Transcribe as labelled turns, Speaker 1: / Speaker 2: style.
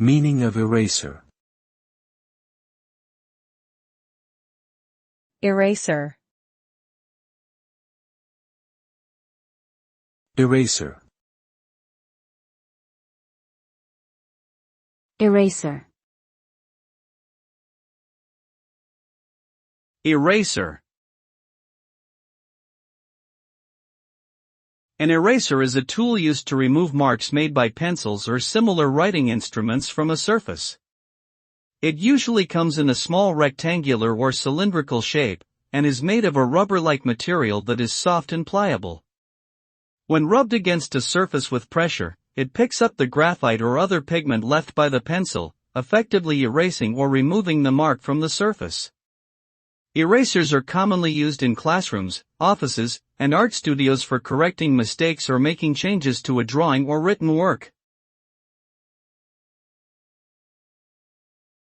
Speaker 1: Meaning of eraser.
Speaker 2: Eraser.
Speaker 1: Eraser.
Speaker 3: Eraser.
Speaker 4: Eraser. An eraser is a tool used to remove marks made by pencils or similar writing instruments from a surface. It usually comes in a small rectangular or cylindrical shape, and is made of a rubber-like material that is soft and pliable. When rubbed against a surface with pressure, it picks up the graphite or other pigment left by the pencil, effectively erasing or removing the mark from the surface. Erasers are commonly used in classrooms, offices, and art studios for correcting mistakes or making changes to a drawing or written work.